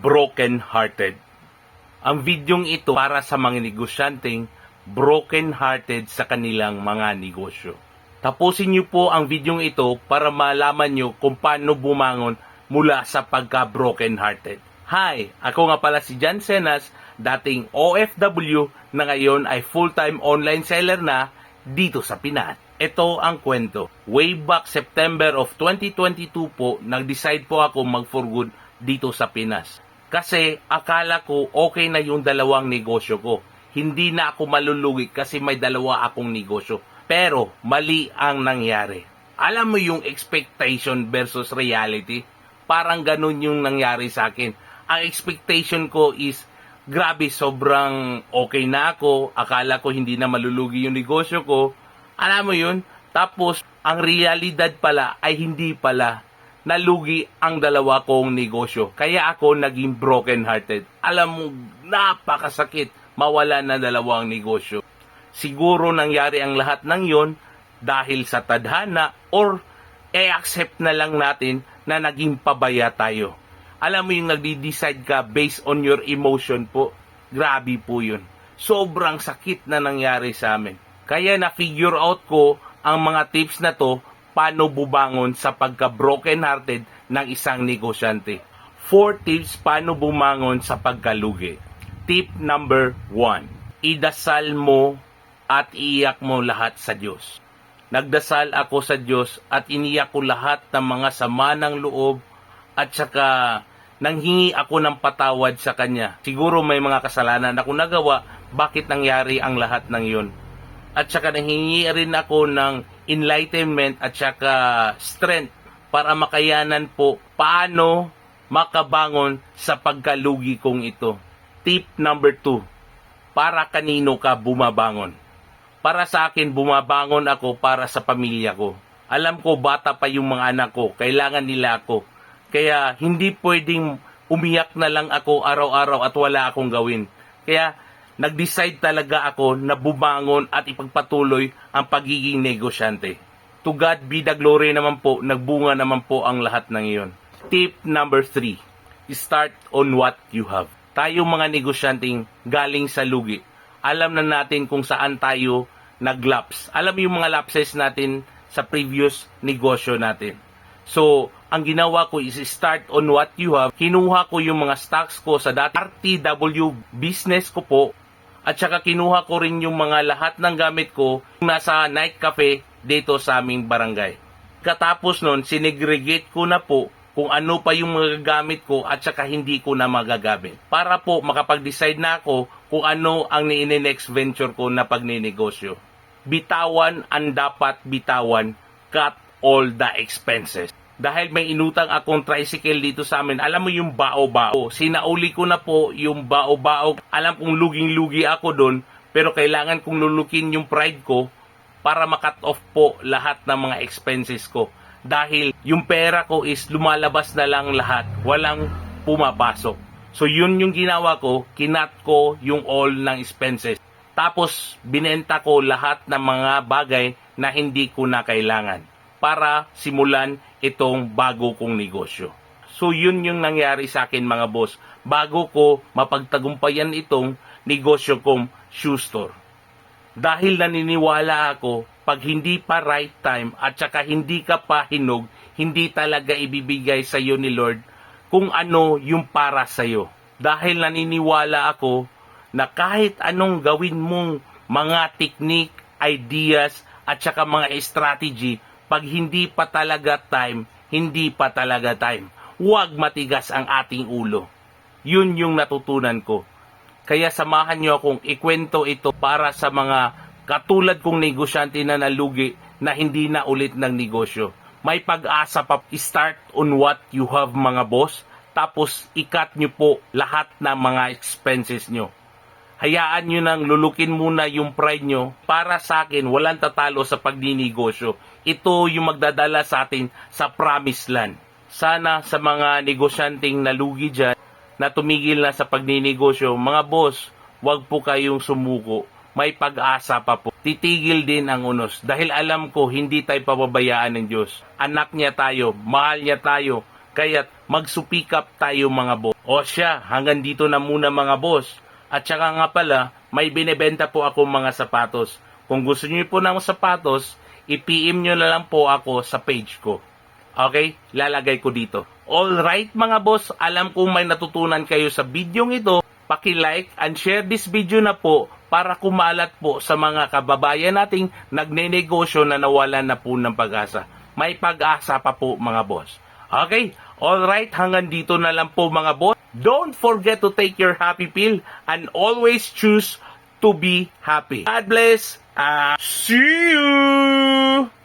broken-hearted. Ang videong ito para sa mga negosyanteng broken-hearted sa kanilang mga negosyo. Tapusin niyo po ang videong ito para malaman niyo kung paano bumangon mula sa pagka-broken-hearted. Hi! Ako nga pala si Jan Senas, dating OFW na ngayon ay full-time online seller na dito sa Pinas. Ito ang kwento. Way back September of 2022 po, nag-decide po ako mag-for good dito sa Pinas. Kasi akala ko okay na yung dalawang negosyo ko. Hindi na ako malulugi kasi may dalawa akong negosyo. Pero mali ang nangyari. Alam mo yung expectation versus reality? Parang ganun yung nangyari sa akin. Ang expectation ko is, grabe, sobrang okay na ako. Akala ko hindi na malulugi yung negosyo ko. Alam mo yun? Tapos, ang realidad pala ay hindi pala. Nalugi ang dalawa kong negosyo. Kaya ako naging broken-hearted. Alam mo, napakasakit mawala na dalawang negosyo. Siguro nangyari ang lahat ng yon dahil sa tadhana or accept na lang natin na naging pabaya tayo. Alam mo yung nagdi-decide ka based on your emotion po. Grabe po yun. Sobrang sakit na nangyari sa amin. Kaya na-figure out ko ang mga tips na to paano bumangon sa pagka-broken hearted ng isang negosyante. 4 tips paano bumangon sa pagkalugi. Tip number 1. Idasal mo at iiyak mo lahat sa Diyos. Nagdasal ako sa Diyos at iniyak ko lahat ng mga sama ng loob at saka nanghingi ako ng patawad sa Kanya. Siguro may mga kasalanan ako nagawa, bakit nangyari ang lahat ng yon? At saka nanghingi rin ako ng enlightenment at saka strength para makayanan po paano makabangon sa pagkalugi kong ito. Tip number 2. Para kanino ka bumabangon? Para sa akin, bumabangon ako para sa pamilya ko. Alam ko, bata pa yung mga anak ko. Kailangan nila ako. Kaya hindi pwedeng umiyak na lang ako araw-araw at wala akong gawin. Kaya nag-decide talaga ako na bumangon at ipagpatuloy ang pagiging negosyante. To God be the glory naman po, nagbunga naman po ang lahat ng iyon. Tip number 3. Start on what you have. Tayo mga negosyanteng galing sa lugi, alam na natin kung saan tayo nag-lapse. Alam yung mga lapses natin sa previous negosyo natin. So, ang ginawa ko is start on what you have. Kinuha ko yung mga stocks ko sa dati RTW business ko po. At saka kinuha ko rin yung mga lahat ng gamit ko nasa night cafe dito sa aming barangay. Katapos nun, sinegregate ko na po kung ano pa yung mga gamit ko at saka hindi ko na magagamit. Para po makapag-decide na ako kung ano ang next venture ko na pagninegosyo. Bitawan ang dapat bitawan, cut all the expenses. Dahil may inutang akong tricycle dito sa amin, alam mo yung bao-bao. Sinauli ko na po yung bao-bao. Alam kong luging-lugi ako doon, pero kailangan kong lulukin yung pride ko para makat off po lahat ng mga expenses ko. Dahil yung pera ko is lumalabas na lang lahat, walang pumapasok. So yun yung ginawa ko, kinat ko yung all ng expenses. Tapos binenta ko lahat ng mga bagay na hindi ko na kailangan para simulan itong bago kong negosyo. So yun yung nangyari sa akin mga boss, bago ko mapagtagumpayan itong negosyo kong shoe store. Dahil naniniwala ako, pag hindi pa right time at saka hindi ka pa hinog, hindi talaga ibibigay sa iyo ni Lord kung ano yung para sa iyo. Dahil naniniwala ako na kahit anong gawin mong mga technique, ideas at saka mga strategy, pag hindi pa talaga time, hindi pa talaga time. Huwag matigas ang ating ulo. Yun yung natutunan ko. Kaya samahan nyo akong ikwento ito para sa mga katulad kong negosyante na nalugi na hindi na ulit ng negosyo. May pag-asa pa. Start on what you have mga boss. Tapos ikat nyo po lahat ng mga expenses nyo. Hayaan nyo nang lulukin muna yung pride nyo. Para sa akin, walang tatalo sa pagninegosyo. Ito yung magdadala sa atin sa promised land. Sana sa mga negosyanteng nalugi dyan, na tumigil na sa pagninegosyo, mga boss, wag po kayong sumuko. May pag-asa pa po. Titigil din ang unos. Dahil alam ko, hindi tayo pababayaan ng Diyos. Anak niya tayo, mahal niya tayo. Kaya magsupikap tayo mga boss. O siya, hanggang dito na muna mga boss. At saka nga pala, may binebenta po ako mga sapatos. Kung gusto niyo po ng sapatos, i-PM nyo na lang po ako sa page ko. Okay? Lalagay ko dito. Alright mga boss, alam kong may natutunan kayo sa bidyong ito. Paki-like and share this video na po para kumalat po sa mga kababayan nating nagnenegosyo na nawalan na po ng pag-asa. May pag-asa pa po mga boss. Okay? Alright, hanggang dito na lang po mga boss. Don't forget to take your happy pill and always choose to be happy. God bless. See you!